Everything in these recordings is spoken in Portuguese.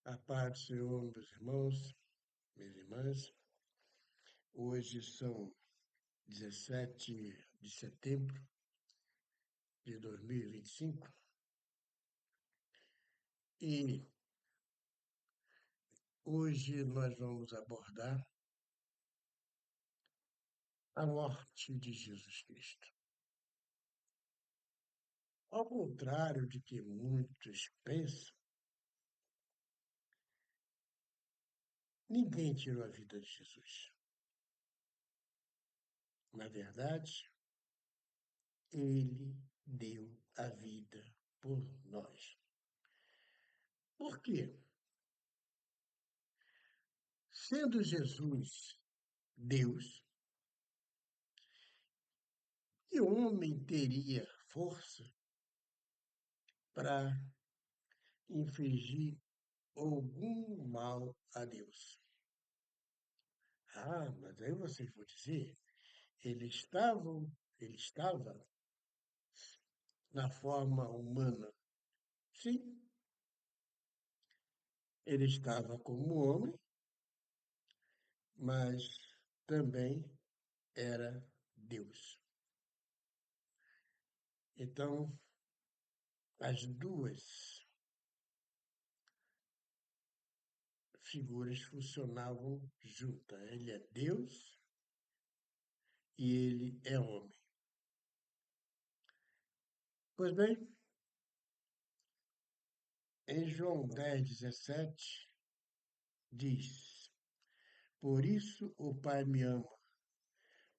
A paz do Senhor, meus irmãos, minhas irmãs. Hoje são 17 de setembro de 2025 e hoje nós vamos abordar a morte de Jesus Cristo. Ao contrário de que muitos pensam, ninguém tirou a vida de Jesus. Na verdade, ele deu a vida por nós. Por quê? Sendo Jesus Deus, que homem teria força para infligir algum mal a Deus? Ah, mas aí vocês vão dizer, ele estava na forma humana. Sim, ele estava como homem, mas também era Deus. Então, as duas figuras funcionavam juntas. Ele é Deus e ele é homem. Pois bem, em João 10:17 diz: Por isso o Pai me ama,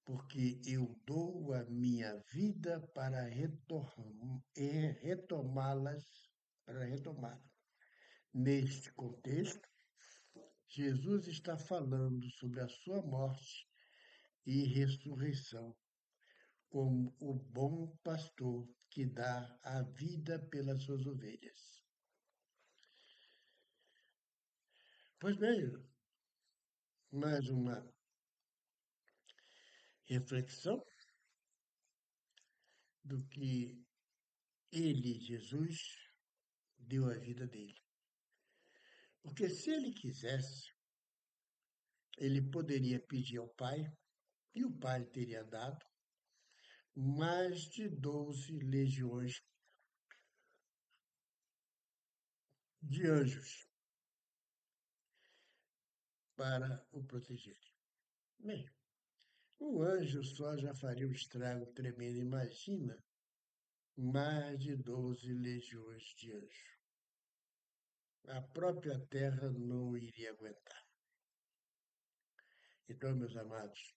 porque eu dou a minha vida para retomá-las, para retomá-la. Neste contexto, Jesus está falando sobre a sua morte e ressurreição, como o bom pastor que dá a vida pelas suas ovelhas. Pois bem, mais uma reflexão do que ele, Jesus, deu a vida dele. Porque se ele quisesse, ele poderia pedir ao Pai, e o Pai teria dado mais de 12 legiões de anjos para o protegerem. Bem, um anjo só já faria um estrago tremendo. Imagina mais de 12 legiões de anjos. A própria terra não iria aguentar. Então, meus amados,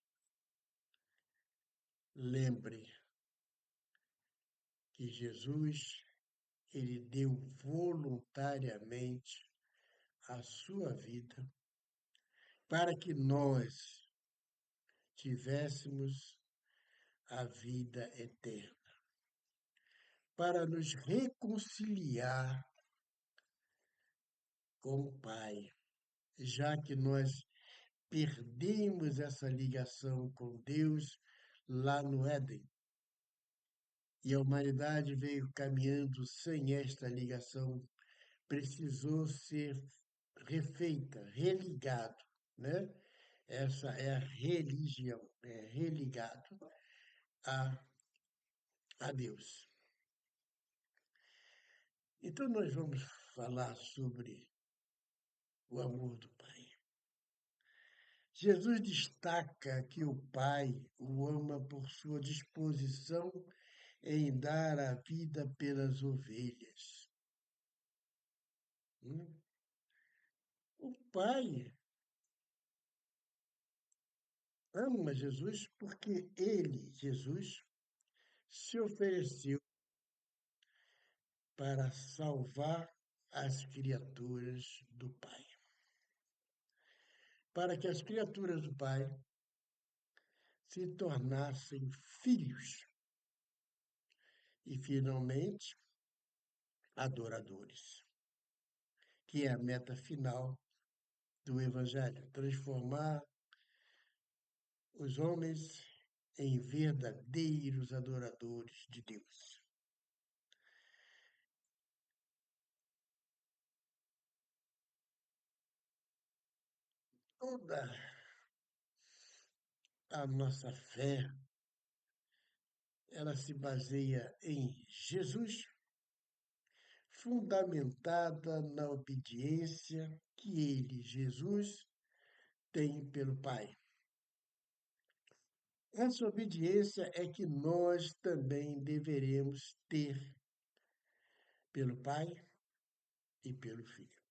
lembre que Jesus, ele deu voluntariamente a sua vida para que nós tivéssemos a vida eterna, para nos reconciliar com o Pai, já que nós perdemos essa ligação com Deus lá no Éden. E a humanidade veio caminhando sem esta ligação, precisou ser refeita, religado, né? Essa é a religião, é religado a, a Deus. Então nós vamos falar sobre o amor do Pai. Jesus destaca que o Pai o ama por sua disposição em dar a vida pelas ovelhas. Hum? O Pai ama Jesus porque ele, Jesus, se ofereceu para salvar as criaturas do Pai. Para que as criaturas do Pai se tornassem filhos e, finalmente, adoradores, que é a meta final do Evangelho, transformar os homens em verdadeiros adoradores de Deus. Toda a nossa fé, ela se baseia em Jesus, fundamentada na obediência que ele, Jesus, tem pelo Pai. Essa obediência é que nós também deveremos ter pelo Pai e pelo Filho.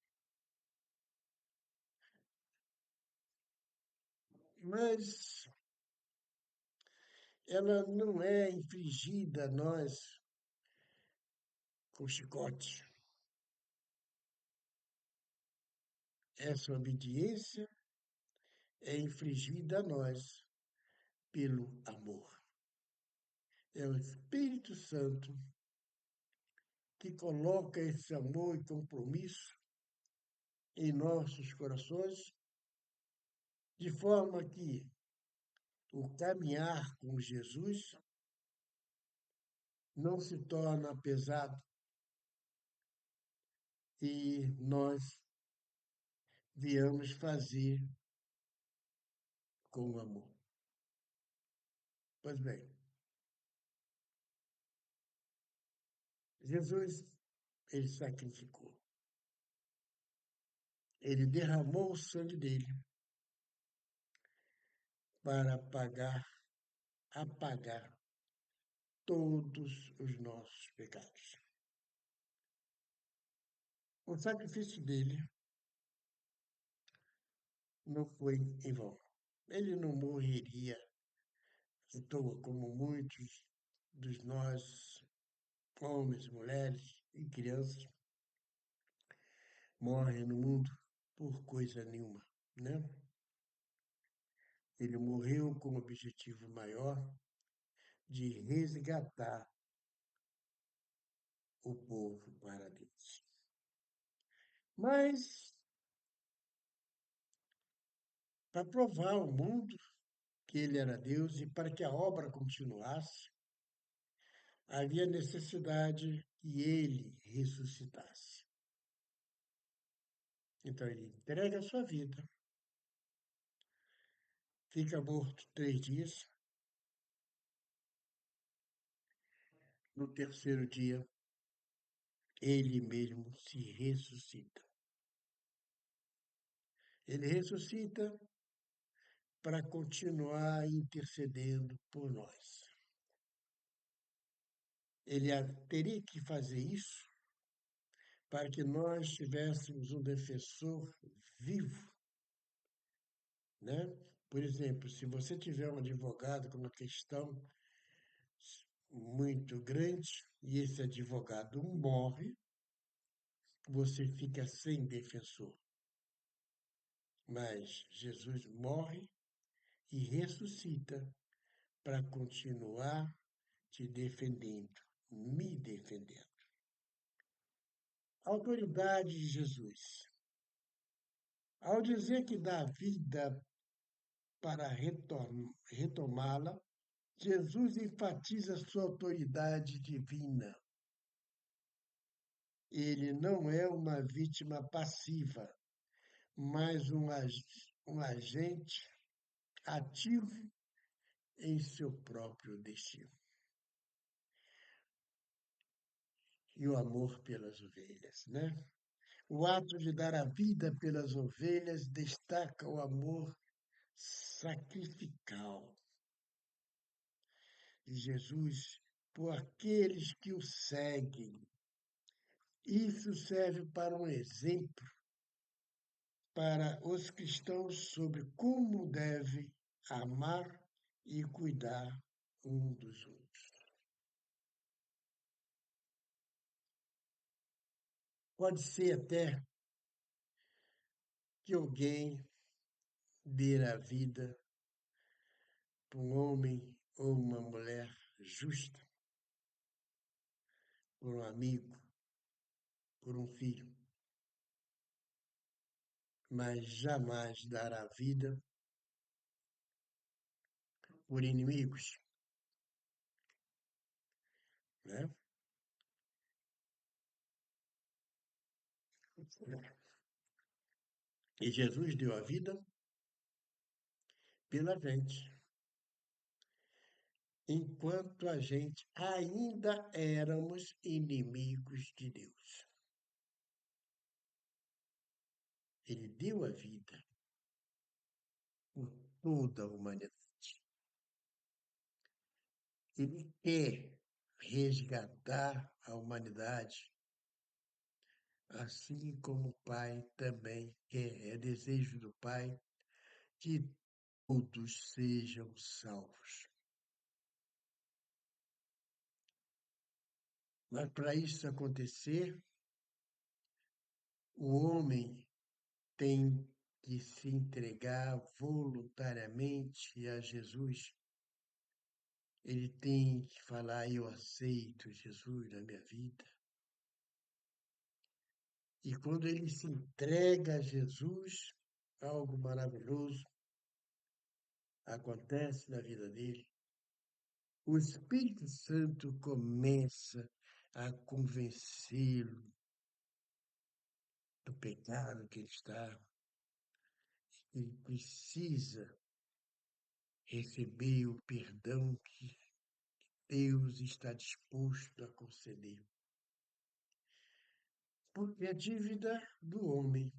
Mas ela não é infligida a nós com chicote. Essa obediência é infligida a nós pelo amor. É o Espírito Santo que coloca esse amor e compromisso em nossos corações, de forma que o caminhar com Jesus não se torna pesado e nós viemos fazer com amor. Pois bem, Jesus, ele sacrificou. Ele derramou o sangue dele para apagar todos os nossos pecados. O sacrifício dele não foi em vão. Ele não morreria à toa, como muitos dos nós, homens, mulheres e crianças, morrem no mundo por coisa nenhuma, né? Ele morreu com o objetivo maior de resgatar o povo para Deus. Mas, para provar ao mundo que ele era Deus e para que a obra continuasse, havia necessidade que ele ressuscitasse. Então ele entrega a sua vida, fica morto 3 dias, no terceiro dia ele mesmo se ressuscita. Ele ressuscita para continuar intercedendo por nós. Teria que fazer isso para que nós tivéssemos um defensor vivo, né? Por exemplo, se você tiver um advogado com uma questão muito grande e esse advogado morre, você fica sem defensor. Mas Jesus morre e ressuscita para continuar te defendendo, me defendendo. A autoridade de Jesus. Ao dizer que dá vida para retomá-la, Jesus enfatiza sua autoridade divina. Ele não é uma vítima passiva, mas um agente ativo em seu próprio destino. E o amor pelas ovelhas, né? O ato de dar a vida pelas ovelhas destaca o amor sacrificial de Jesus por aqueles que o seguem. Isso serve para um exemplo para os cristãos sobre como deve amar e cuidar um dos outros. Pode ser até que alguém dê a vida para um homem ou uma mulher justa, por um amigo, por um filho, mas jamais dará vida por inimigos, né? E Jesus deu a vida pela gente, enquanto a gente ainda éramos inimigos de Deus. Ele deu a vida por toda a humanidade. Ele quer resgatar a humanidade, assim como o Pai também quer. É desejo do Pai que todos sejam salvos. Mas para isso acontecer, o homem tem que se entregar voluntariamente a Jesus. Ele tem que falar: Eu aceito Jesus na minha vida. E quando ele se entrega a Jesus, algo maravilhoso acontece na vida dele. O Espírito Santo começa a convencê-lo do pecado que ele está. Ele precisa receber o perdão que Deus está disposto a conceder. Porque a dívida do homem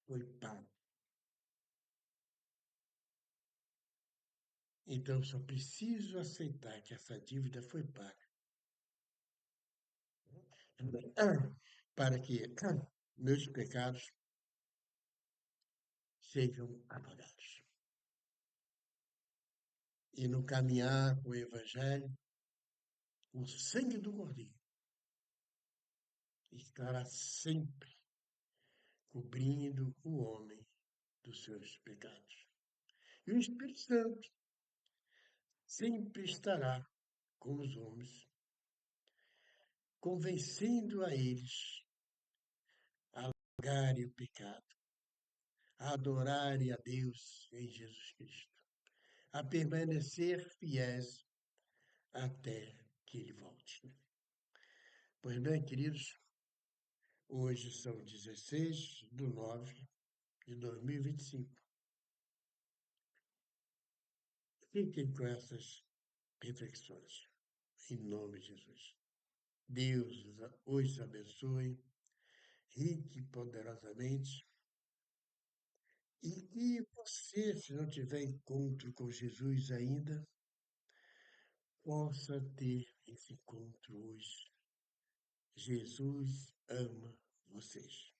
foi paga. Então, só preciso aceitar que essa dívida foi paga para que meus pecados sejam apagados. E no caminhar com o Evangelho, o sangue do Cordeiro estará sempre cobrindo o homem dos seus pecados. E o Espírito Santo sempre estará com os homens, convencendo a eles a largarem o pecado, a adorarem a Deus em Jesus Cristo, a permanecer fiéis até que ele volte. Pois bem, queridos, hoje são 16/9/2025. Fiquem com essas reflexões, em nome de Jesus. Deus os abençoe rique e poderosamente e que você, se não tiver encontro com Jesus ainda, possa ter esse encontro hoje. Jesus ama vocês.